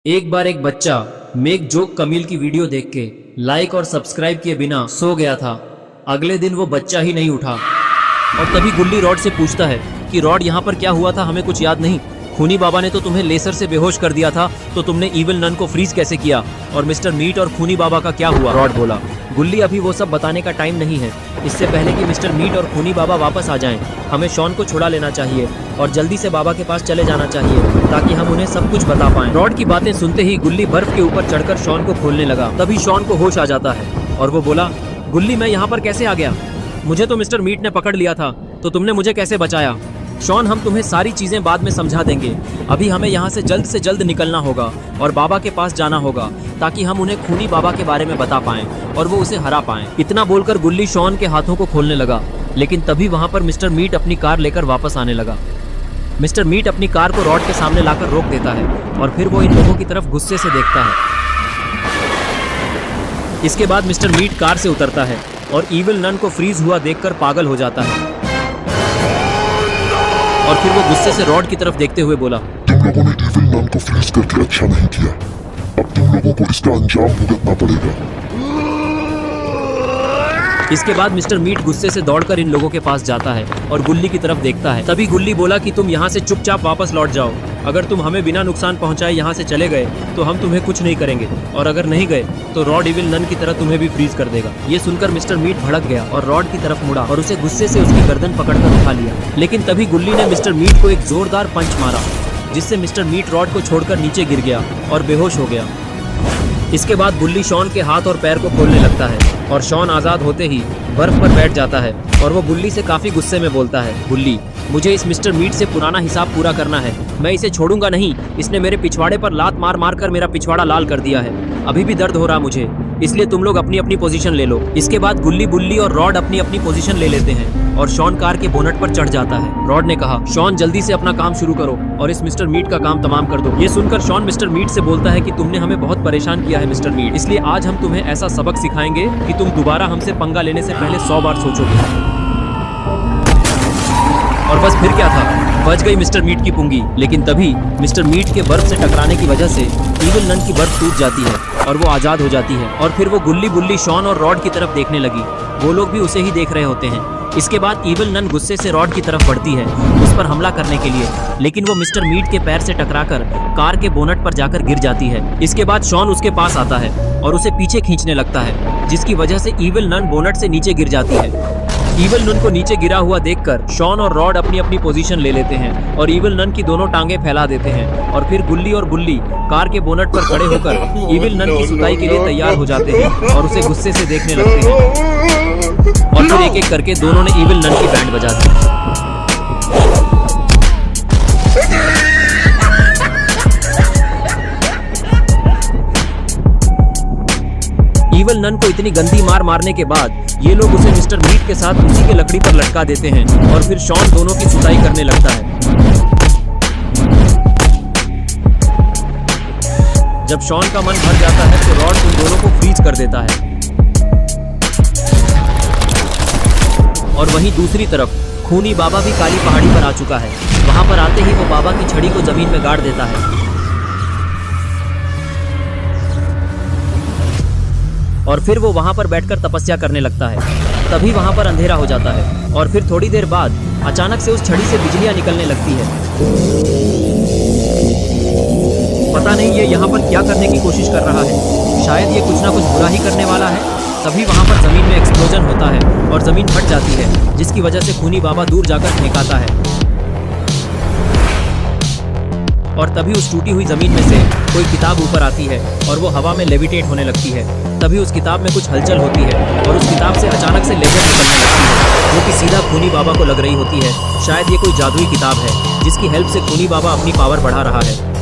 एक बार एक बच्चा मेक जोक कमील की वीडियो देख के लाइक और सब्सक्राइब किए बिना सो गया था। अगले दिन वो बच्चा ही नहीं उठा और तभी गुल्ली रॉड से पूछता है कि रॉड यहाँ पर क्या हुआ था, हमें कुछ याद नहीं। खूनी बाबा ने तो तुम्हें लेसर से बेहोश कर दिया था, तो तुमने इविल नन को फ्रीज कैसे किया? और मिस्टर मीट और खूनी बाबा का क्या हुआ? रॉड बोला, गुल्ली अभी वो सब बताने का टाइम नहीं है। इससे पहले कि मिस्टर मीट और खूनी बाबा वापस आ जाएं, हमें शॉन को छुड़ा लेना चाहिए और जल्दी से बाबा के पास चले जाना चाहिए ताकि हम उन्हें सब कुछ बता पाएं। रॉड की बातें सुनते ही गुल्ली बर्फ के ऊपर चढ़कर शॉन को खोलने लगा। तभी शॉन को होश आ जाता है और वो बोला, गुल्ली मैं यहाँ पर कैसे आ गया? मुझे तो मिस्टर मीट ने पकड़ लिया था, तो तुमने मुझे कैसे बचाया? शॉन हम तुम्हें सारी चीजें बाद में समझा देंगे, अभी हमें यहाँ से जल्द निकलना होगा और बाबा के पास जाना होगा ताकि हम उन्हें खूनी बाबा के बारे में बता पाएं और वो उसे हरा पाएं। इतना बोलकर गुल्ली शॉन के हाथों को खोलने लगा, लेकिन तभी वहाँ पर मिस्टर मीट अपनी कार लेकर वापस आने लगा। मिस्टर मीट अपनी कार को रॉड के सामने लाकर रोक देता है और फिर वो इन लोगों की तरफ गुस्से से देखता है। इसके बाद मिस्टर मीट कार से उतरता है और इविल नन को फ्रीज हुआ देखकर पागल हो जाता है और फिर वो गुस्से से रॉड की तरफ देखते हुए बोला, तुम लोगों ने इविल नन को फ्रीज करके अच्छा नहीं किया, अब तुम लोगों को इसका अंजाम भुगतना पड़ेगा। इसके बाद मिस्टर मीट गुस्से से दौड़कर इन लोगों के पास जाता है और गुल्ली की तरफ देखता है। तभी गुल्ली बोला कि तुम यहाँ से चुपचाप वापस लौट जाओ, अगर तुम हमें बिना नुकसान पहुँचाए यहाँ से चले गए तो हम तुम्हें कुछ नहीं करेंगे, और अगर नहीं गए तो रॉड इविल नन की तरह तुम्हें भी फ्रीज कर देगा। ये सुनकर मिस्टर मीट भड़क गया और रॉड की तरफ मुड़ा और उसे गुस्से से उसकी गर्दन पकड़कर उठा लिया। लेकिन तभी गुल्ली ने मिस्टर मीट को एक जोरदार पंच मारा, जिससे मिस्टर मीट रॉड को छोड़कर नीचे गिर गया और बेहोश हो गया। इसके बाद गुल्ली शॉन के हाथ और पैर को खोलने लगता है और शॉन आज़ाद होते ही बर्फ पर बैठ जाता है और वो गुल्ली से काफ़ी गुस्से में बोलता है, गुल्ली मुझे इस मिस्टर मीट से पुराना हिसाब पूरा करना है, मैं इसे छोड़ूंगा नहीं। इसने मेरे पिछवाड़े पर लात मार मार कर मेरा पिछवाड़ा लाल कर दिया है, अभी भी दर्द हो रहा मुझे, इसलिए तुम लोग अपनी अपनी पोजीशन ले लो। इसके बाद गुल्ली बुल्ली और रॉड अपनी अपनी पोजीशन ले लेते हैं और शॉन कार के बोनट पर चढ़ जाता है। रॉड ने कहा, शॉन जल्दी से अपना काम शुरू करो और इस मिस्टर मीट का काम तमाम कर दो। ये सुनकर शॉन मिस्टर मीट से बोलता है कि तुमने हमें बहुत परेशान किया है मिस्टर मीट, इसलिए आज हम तुम्हें ऐसा सबक सिखाएंगे कि तुम दोबारा हमसे पंगा लेने से पहले 100 बार सोचोगे। और बस फिर क्या था, बच गई मिस्टर मीट की पुंगी। लेकिन तभी मिस्टर मीट के बर्फ से टकराने की वजह से इविल नन की बर्फ टूट जाती है और वो आज़ाद हो जाती है। और फिर वो गुल्ली बुल्ली शॉन और रॉड की तरफ देखने लगी, वो लोग भी उसे ही देख रहे होते हैं। इसके बाद इविल नन गुस्से से रॉड की तरफ बढ़ती है उस पर हमला करने के लिए, लेकिन वो मिस्टर मीट के पैर से टकराकर कार के बोनट पर जाकर गिर जाती है। इसके बाद शॉन उसके पास आता है और उसे पीछे खींचने लगता है, जिसकी वजह से इविल नन बोनट से नीचे गिर जाती है। इविल नन को नीचे गिरा हुआ देखकर शॉन और रॉड अपनी अपनी पोजीशन ले लेते हैं और इविल नन की दोनों टांगे फैला देते हैं और फिर गुल्ली और बुल्ली कार के बोनट पर खड़े होकर इविल नन की सुताई के लिए तैयार हो जाते हैं और उसे गुस्से से देखने लगते हैं। और फिर एक एक करके दोनों ने इविल नन की बैंड बजा दी। इविल नन को इतनी गंदी मार मारने के बाद ये लोग उसे मिस्टर मीट के साथ उसी के लकड़ी पर लटका देते हैं और फिर शॉन दोनों की सुताई करने लगता है। जब शॉन का मन भर जाता है तो रॉड उन दोनों को फ्रीज कर देता है। और वहीं दूसरी तरफ खूनी बाबा भी काली पहाड़ी पर आ चुका है। वहां पर आते ही वो बाबा की छड़ी को जमीन में गाड़ देता है और फिर वो वहां पर बैठकर तपस्या करने लगता है। तभी वहां पर अंधेरा हो जाता है और फिर थोड़ी देर बाद अचानक से उस छड़ी से बिजलियां निकलने लगती है। पता नहीं ये यहाँ पर क्या करने की कोशिश कर रहा है, शायद ये कुछ ना कुछ बुरा ही करने वाला है। तभी वहां पर जमीन में एक्सप्लोजन होता है और जमीन फट जाती है, जिसकी वजह से खूनी बाबा दूर जाकर फेंकाता है। और तभी उस टूटी हुई जमीन में से कोई किताब ऊपर आती है और वो हवा में लेविटेट होने लगती है। तभी उस किताब में कुछ हलचल होती है और उस किताब से अचानक से लेजर निकलने लगती है, जो कि सीधा खूनी बाबा को लग रही होती है। शायद ये कोई जादुई किताब है जिसकी हेल्प से खूनी बाबा अपनी पावर बढ़ा रहा है।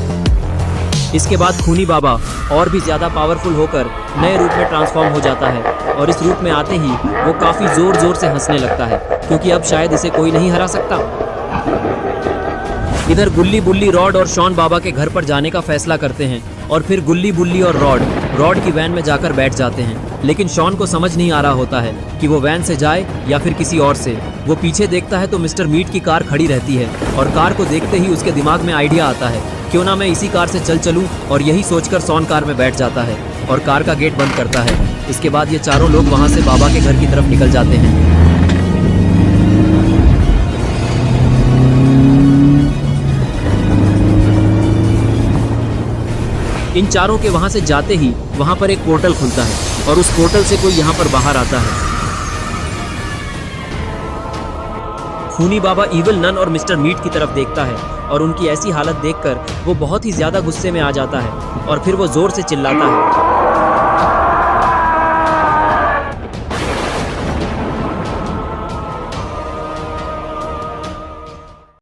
इसके बाद खूनी बाबा और भी ज़्यादा पावरफुल होकर नए रूप में ट्रांसफॉर्म हो जाता है और इस रूप में आते ही वो काफ़ी ज़ोर ज़ोर से हंसने लगता है, क्योंकि अब शायद इसे कोई नहीं हरा सकता। इधर गुल्ली बुल्ली रॉड और शॉन बाबा के घर पर जाने का फैसला करते हैं और फिर गुल्ली बुल्ली और रॉड की वैन में जाकर बैठ जाते हैं। लेकिन शॉन को समझ नहीं आ रहा होता है कि वो वैन से जाए या फिर किसी और से। वो पीछे देखता है तो मिस्टर मीट की कार खड़ी रहती है और कार को देखते ही उसके दिमाग में आइडिया आता है, क्यों ना मैं इसी कार से चल चलूं। और यही सोचकर शॉन कार में बैठ जाता है और कार का गेट बंद करता है। इसके बाद ये चारों लोग वहां से बाबा के घर की तरफ निकल जाते हैं। इन चारों के वहां से जाते ही वहां पर एक पोर्टल खुलता है और उस पोर्टल से कोई यहाँ पर बाहर आता है। खूनी बाबा इविल नन और मिस्टर मीट की तरफ देखता है और उनकी ऐसी हालत देखकर वो बहुत ही ज्यादा गुस्से में आ जाता है और फिर वो जोर से चिल्लाता है,